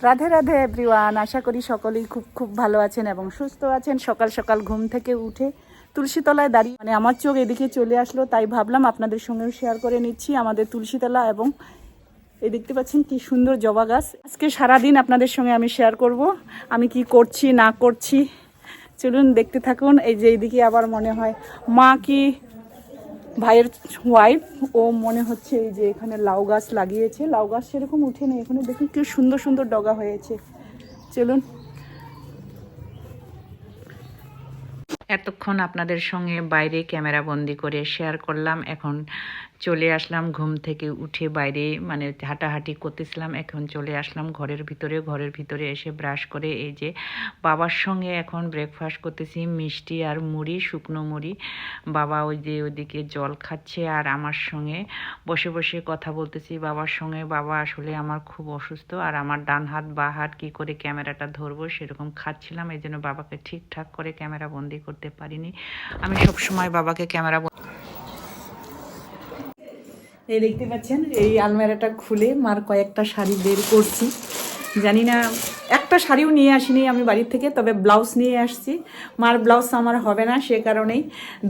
Radhe Radhe everyone, আশা করি সকলেই খুব খুব ভালো আছেন এবং সুস্থ আছেন। সকাল সকাল ঘুম থেকে উঠে তুলসীতলায় দাঁড়িয়ে আমার চোখ এদিকে চলে আসলো, তাই ভাবলাম আপনাদের সঙ্গেও শেয়ার করে নিচ্ছি আমাদের তুলসীতলা। এবং এই দেখতে পাচ্ছেন কি সুন্দর জবা গাছ। আজকে সারাদিন আপনাদের সঙ্গে আমি শেয়ার করব আমি কি করছি না করছি। চলুন দেখতে থাকুন। এই যে এইদিকে আবার মনে হয় মা কি ভাইয়ের ওয়াইফ, ও মনে হচ্ছে এই যে এখানে লাউ গাছ লাগিয়েছে। লাউ গাছ সেরকম উঠে নেই এখানে, দেখুন কি সুন্দর সুন্দর ডগা হয়েছে। চলুন, এতক্ষণ আপনাদের সঙ্গে বাইরে ক্যামেরা বন্দি করে শেয়ার করলাম। এখন চলে আসলাম ঘুম থেকে উঠে বাইরে, মানে হাঁটাহাঁটি করতেছিলাম। এখন চলে আসলাম ঘরের ভিতরে এসে ব্রাশ করে এই যে বাবার সঙ্গে এখন ব্রেকফাস্ট করতেছি, মিষ্টি আর মুড়ি, শুকনো মুড়ি। বাবা ওই যে ওইদিকে জল খাচ্ছে আর আমার সঙ্গে বসে বসে কথা বলতেছি বাবার সঙ্গে। বাবা আসলে আমার খুব অসুস্থ, আর আমার ডান হাত বা হাত কী করে ক্যামেরাটা ধরবো সেরকম খাচ্ছিলাম, এই জন্য বাবাকে ঠিকঠাক করে ক্যামেরা বন্দি করতে পারিনি। আমি সবসময় বাবাকে ক্যামেরা এই দেখতে পাচ্ছেন এই আলমারিটা খুলে মার কয়েকটা শাড়ি বের করছি। জানি না, একটা শাড়িও নিয়ে আসিনি আমি বাড়ির থেকে, তবে ব্লাউজ নিয়ে আসছি। মার ব্লাউজ আমার হবে না, সে কারণেই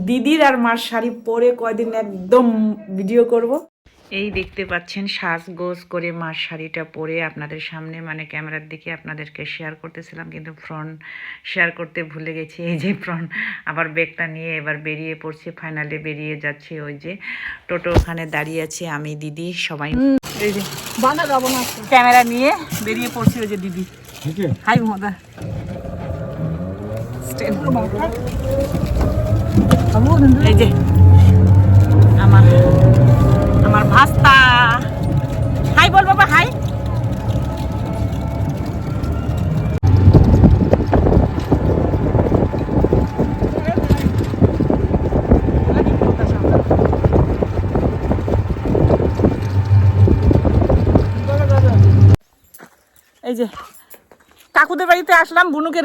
দিদির আর মার শাড়ি পরে কয়দিন একদম ভিডিও করব। এই দেখতে পাচ্ছেন সাজগোজ করে মার শাড়িটা পরে আপনাদের সামনে, মানে ক্যামেরার দিকে আপনাদেরকে শেয়ার করতেছিলাম, কিন্তু ফ্রন্ট শেয়ার করতে ভুলে গেছি। এই যে ফ্রন্ট আবার ব্যাগটা নিয়ে এবার বেরিয়ে পড়ছি, ফাইনালি বেরিয়ে যাচ্ছি। ওই যে টোটো ওখানে দাঁড়িয়ে আছে, আমি দিদি সবাই এই যে ক্যামেরা নিয়ে বেরিয়ে পড়ছি। ওই যে দিদি, হাই মহোদয়, এই যে আমার আমার ভাস্তা, হাই বল বাবা, হাই। এই যে কাকুদের বাড়িতে আসলাম, বুনুকে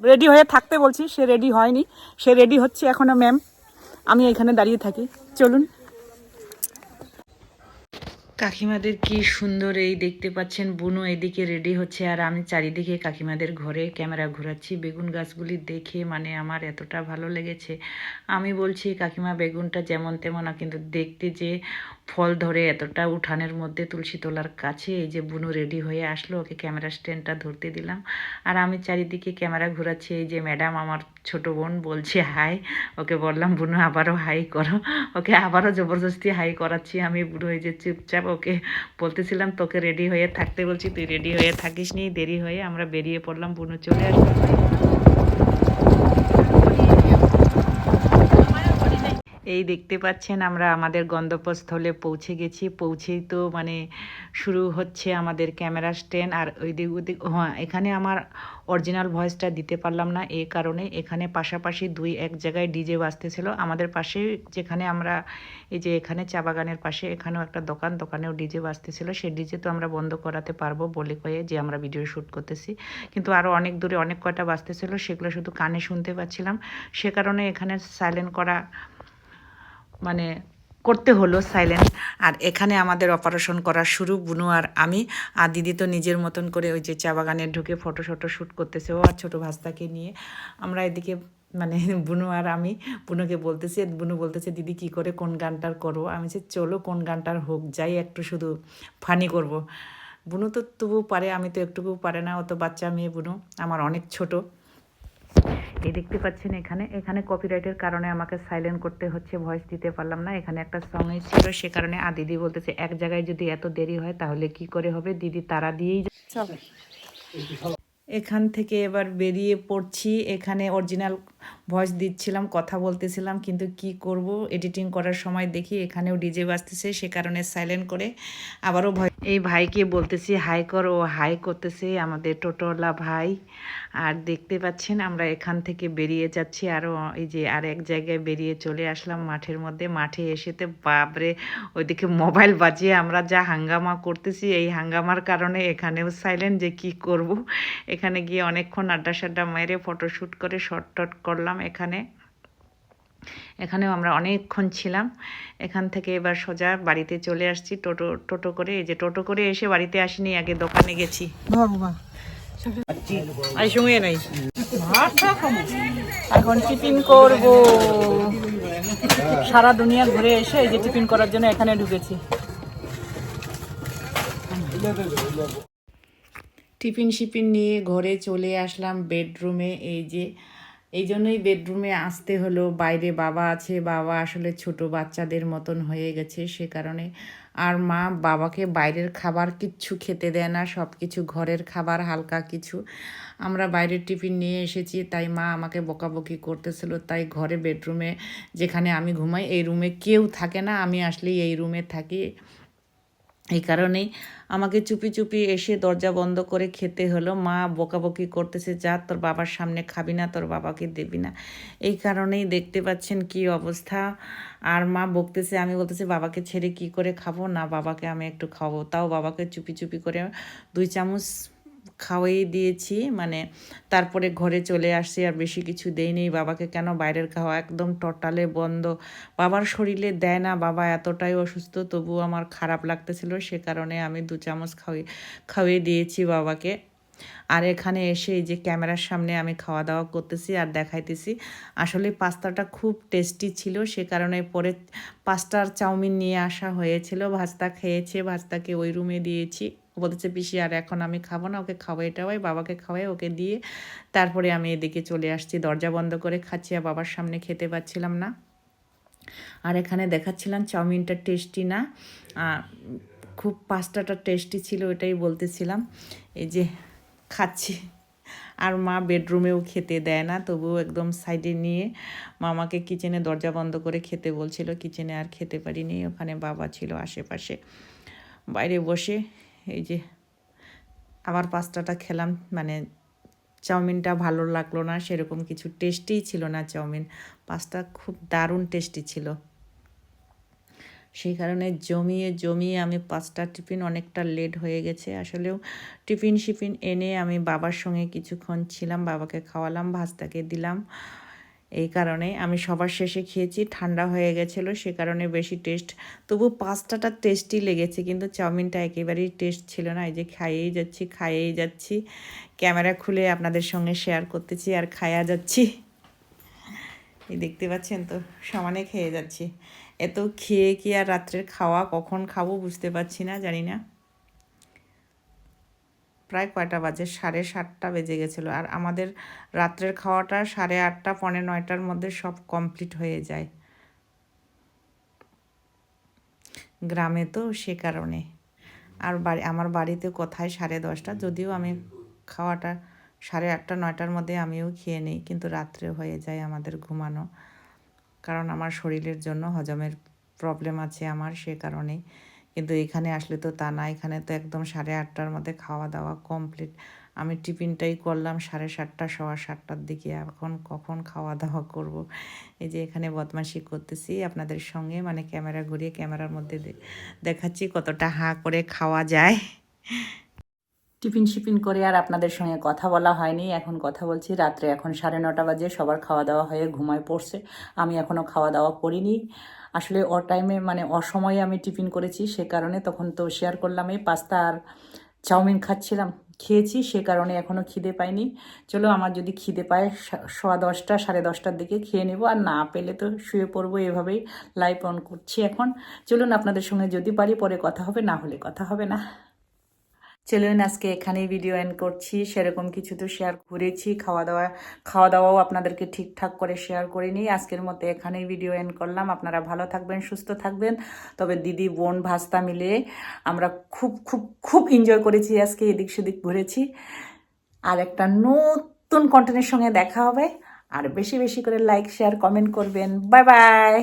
রেডি হয়ে থাকতে বলছি, সে রেডি হয়নি, সে রেডি হচ্ছে এখনো ম্যাম। আমি এখানে দাঁড়িয়ে থাকি। চলুন, কাকিমাদের কি সুন্দর এই দেখতে পাচ্ছেন, বুনো এদিকে রেডি হচ্ছে আর আমি চারিদিকে কাকিমাদের ঘরে ক্যামেরা ঘোরাচ্ছি। বেগুন গাছগুলি দেখে মানে আমার এতটা ভালো লেগেছে। আমি বলছি কাকিমা বেগুনটা যেমন তেমন না, কিন্তু দেখতে যে ফল ধরে এতটা উঠানের মধ্যে তুলসী তলার কাছে। এই যে বুনো রেডি হয়ে আসলো, ওকে ক্যামেরা স্ট্যান্ডটা ধরতে দিলাম আর আমি চারিদিকে ক্যামেরা ঘোরাচ্ছি। এই যে ম্যাডাম আমার ছোট বোন বলছে হাই, ওকে বললাম বুনো আবারও হাই করো, ওকে আবারও জবরদস্তি হাই করাচ্ছি আমি। বুনো এই যে চুপচাপ, ওকে বলতেছিলাম তোকে রেডি হয়ে থাকতে বলছি, তুই রেডি হয়ে থাকিস নি। দেরি হয়ে আমরা বেরিয়ে পড়লাম, বুনো চলে আসলো। এই দেখতে পাচ্ছেন আমরা আমাদের গন্তব্যস্থলে পৌঁছে গেছি। পৌঁছেই তো মানে শুরু হচ্ছে আমাদের ক্যামেরা স্ট্যান্ড। আর ওই দিক ওদিক, হ্যাঁ এখানে আমার অরিজিনাল ভয়েসটা দিতে পারলাম না, এই কারণে এখানে পাশাপাশি এক জায়গায় ডিজে বাজতেছিল। আমাদের পাশে যেখানে আমরা, এই যে এখানে চা বাগানের পাশে এখানেও একটা দোকানেও ডিজে বাজতেছিল। সেই ডিজে তো আমরা বন্ধ করাতে পারবো বলে কয়ে যে আমরা ভিডিও শ্যুট করতেছি, কিন্তু আরও অনেক দূরে অনেক কয়টা বাজতেছিল, সেগুলো শুধু কানে শুনতে পাচ্ছিলাম। সে কারণে এখানে সাইলেন্ট করা মানে করতে হলো সাইলেন্ট। আর এখানে আমাদের অপারেশন করা শুরু, বুনু আর আমি। আর দিদি তো নিজের মতন করে ওই যে চা বাগানে ঢুকে ফটো শ্যুট করতেছে, ও আর ছোটো ভাস্তাকে নিয়ে। আমরা এদিকে মানে বুনু আর আমি, বুনুকে বলতেছি, বুনু বলতেছে দিদি কি করে কোন গানটার করবো। আমি বলছি চলো কোন গানটার হোক, যাই একটু শুধু ফানি করব। বুনু তো তবু পারে, আমি তো একটুকু পারে না, ও তো বাচ্চা মেয়ে বুনু, আমার অনেক ছোট। এই দেখতে পাচ্ছেন এখানে কপিরাইটের কারণে আমাকে সাইলেন্ট করতে হচ্ছে, ভয়েস দিতে পারলাম না। এখানে একটা সং ছিল, সে কারণে। আর দিদি বলতেছে এক জায়গায় যদি এত দেরি হয় তাহলে কি করে হবে, দিদি তারা দিয়েই চলে। এখান থেকে এবার বেরিয়ে পড়ছি। এখানে অরিজিনাল ভয়েস দিচ্ছিলাম, কথা বলতেছিলাম, কিন্তু কি করব, এডিটিং করার সময় দেখি এখানেও ডিজে বাজতেছে, সে কারণে সাইলেন্ট করে আবারও এই ভাইকে বলতেছি হাই কর, ও হাই করতেছে, আমাদের টোটোওয়ালা ভাই। আর দেখতে পাচ্ছেন আমরা এখান থেকে বেরিয়ে যাচ্ছি, আরও এই যে আর এক জায়গায় বেরিয়ে চলে আসলাম মাঠের মধ্যে। মাঠে এসেতে বাপরে ওইদিকে মোবাইল বাজিয়ে আমরা যা হাঙ্গামা করতেছি, এই হাঙ্গামার কারণে এখানেও সাইলেন্ট, যে কি করব। এখানে গিয়ে অনেকক্ষণ আড্ডা সাড্ডা মেরে ফটোশ্যুট করে শর্ট টট করলাম এখানে। এখানেও আমরা অনেকক্ষণ ছিলাম। এখান থেকে এবার সোজা বাড়িতে চলে আসছি টোটো করে। এই যে টোটো করে এসে বাড়িতে আসিনি, আগে দোকানে গেছি। এখন টিফিন করব। সারা দুনিয়া ঘুরে এসে এই যে টিফিন করার জন্য এখানে ঢুকেছি। টিফিন শিফিন নিয়ে ঘরে চলে আসলাম বেডরুমে। এই জন্যই বেডরুমে আসতে হলো। বাইরে বাবা আছে, বাবা আসলে ছোট বাচ্চাদের মতন হয়ে গেছে, সে কারণে। আর মা বাবাকে বাইরের খাবার কিচ্ছু খেতে দেয় না, সব কিছু ঘরের খাবার, হালকা কিছু। আমরা বাইরের টিফিন নিয়ে এসেছি, তাই মা আমাকে বকাবকি করতেছিল। তাই ঘরে বেডরুমে, যেখানে আমি ঘুমাই, এই রুমে কেউ থাকে না, আমি আসলেই এই রুমে থাকি। এই কারণেই আমাকে চুপি চুপি এসে দরজা বন্ধ করে খেতে হলো। মা বকাবকি করতেছে, যা তোর বাবার সামনে খাবি না, তোর বাবাকে দেবি না। এই কারণেই দেখতে পাচ্ছেন কি অবস্থা। আর মা বকতেছে, আমি বলতেছি বাবাকে ছেড়ে কি করে খাবো, না বাবাকে আমি একটু খাবো। তাও বাবাকে চুপি চুপি করে 2 চামচ খাওয়াই দিয়েছি, মানে তারপরে ঘরে চলে আসছি। আর বেশি কিছু দেইনি বাবাকে, কেন বাইরের খাওয়া একদম টোটালে বন্ধ। বাবার শরীরে দেয় না, বাবা এতটাই অসুস্থ, তবুও আমার খারাপ লাগতেছিল, সে কারণে আমি 2 চামচ খাওয়িয়ে দিয়েছি বাবাকে। আর এখানে এসে এই যে ক্যামেরার সামনে আমি খাওয়া দাওয়া করতেছি আর দেখাইতেছি। আসলে পাস্তাটা খুব টেস্টি ছিল, সে কারণে পরে পাস্তার চাউমিন নিয়ে আসা হয়েছিল। ভাস্তা খেয়েছে, ভাস্তাকে ওই রুমে দিয়েছি। বলতেছে পিসি আর এখন আমি খাবো না, ওকে খাওয়াই টাওয়াই, বাবাকে খাওয়াই, ওকে দিয়ে তারপরে আমি এদিকে চলে আসছি। দরজা বন্ধ করে খাচ্ছি, আর বাবার সামনে খেতে পাচ্ছিলাম না। আর এখানে দেখাচ্ছিলাম চাউমিনটা টেস্টি না, খুব পাস্তাটা টেস্টি ছিল, এটাই বলতেছিলাম। এই যে খাচ্ছি। আর মা বেডরুমেও খেতে দেয় না, তবুও একদম সাইডে নিয়ে মামাকে কিচেনে দরজা বন্ধ করে খেতে বলছিল। কিচেনে আর খেতে পারিনি, ওখানে বাবা ছিল আশেপাশে। বাইরে বসে এই যে আবার পাস্তাটা খেলাম, মানে চাউমিনটা ভালো লাগলো না, সেরকম কিছু টেস্টিই ছিল না চাউমিন। পাস্তা খুব দারুণ টেস্টি ছিল, সেই কারণে জমিয়ে আমি 5টা টিফিন, অনেকটা লেট হয়ে গেছে। আসলেও টিফিন শিফিন এনে আমি বাবার সঙ্গে কিছুক্ষণ ছিলাম, বাবাকে খাওয়ালাম, ভাস্তাকে দিলাম। এই কারণে আমি সবার শেষে খেয়েছি, ঠান্ডা হয়ে গেছিলো, সে কারণে বেশি টেস্ট, তবু পাস্তাটা টেস্টি লেগেছে, কিন্তু চাউমিনটা একেবারেই টেস্ট ছিল না। এই যে খাইয়েই যাচ্ছি, ক্যামেরা খুলে আপনাদের সঙ্গে শেয়ার করতেছি আর খাইয়া যাচ্ছি। এই দেখতে পাচ্ছেন তো, সমানে খেয়ে যাচ্ছি। এত খেয়ে কি আর রাত্রের খাওয়া কখন খাবো বুঝতে পারছি না, জানি না। প্রায় কয়টা বাজে, 7:30 বেজে গেছিলো। আর আমাদের রাত্রের খাওয়াটা 8:30 পৌনে 9টার মধ্যে সব কমপ্লিট হয়ে যায়, গ্রামে তো, সে কারণে। আর আমার বাড়িতে কোথায় 10:30, যদিও আমি খাওয়াটা 8:30 9টার মধ্যে আমিও খেয়ে নিই, কিন্তু রাত্রে হয়ে যায় আমাদের ঘুমানো, কারণ আমার শরীরের জন্য হজমের প্রবলেম আছে আমার, সে কারণেই। কিন্তু এখানে আসলে তো তা না, এখানে তো একদম 8:30টার মধ্যে খাওয়া দাওয়া কমপ্লিট। আমি টিফিনটাই করলাম 7:30 7:15টার দিকে, এখন কখন খাওয়া দাওয়া করব। এই যে এখানে বদমাশি করতেছি আপনাদের সঙ্গে, মানে ক্যামেরা ঘুরিয়ে ক্যামেরার মধ্যে দেখাচ্ছি কতটা হাঁ করে খাওয়া যায়। টিফিন শিফিন করে আর আপনাদের সঙ্গে কথা বলা হয়নি, এখন কথা বলছি। রাত্রে এখন 9:30 বাজে, সবার খাওয়া দাওয়া হয়ে ঘুমায় পড়ছে, আমি এখনও খাওয়া দাওয়া করিনি। আসলে টাইমে, মানে অসময়ে আমি টিফিন করেছি, সে কারণে তখন তো শেয়ার করলাম, এই পাস্তা আর চাউমিন খেয়েছি, সে কারণে এখনও খিদে পাইনি। চলো, আমার যদি খিদে পায় 10:15 10:30টার দিকে খেয়ে নেব, আর না পেলে তো শুয়ে পড়বো। এভাবেই লাইভ অন করছি এখন। চলুন, আপনাদের সঙ্গে যদি পারি পরে কথা হবে, না হলে কথা হবে না। চলুন, আজকে এখানেই ভিডিও এন্ড করছি। সেরকম কিছু তো শেয়ার করেছি, খাওয়া দাওয়াও আপনাদেরকে ঠিকঠাক করে শেয়ার করিনি। আজকের মতো এখানেই ভিডিও এন্ড করলাম। আপনারা ভালো থাকবেন, সুস্থ থাকবেন। তবে দিদি বোন ভাস্তা মিলে আমরা খুব খুব খুব এনজয় করেছি আজকে, এদিক সেদিক ঘুরেছি। আর একটা নতুন কন্টেন্টের সঙ্গে দেখা হবে। আর বেশি বেশি করে লাইক শেয়ার কমেন্ট করবেন। Bye bye.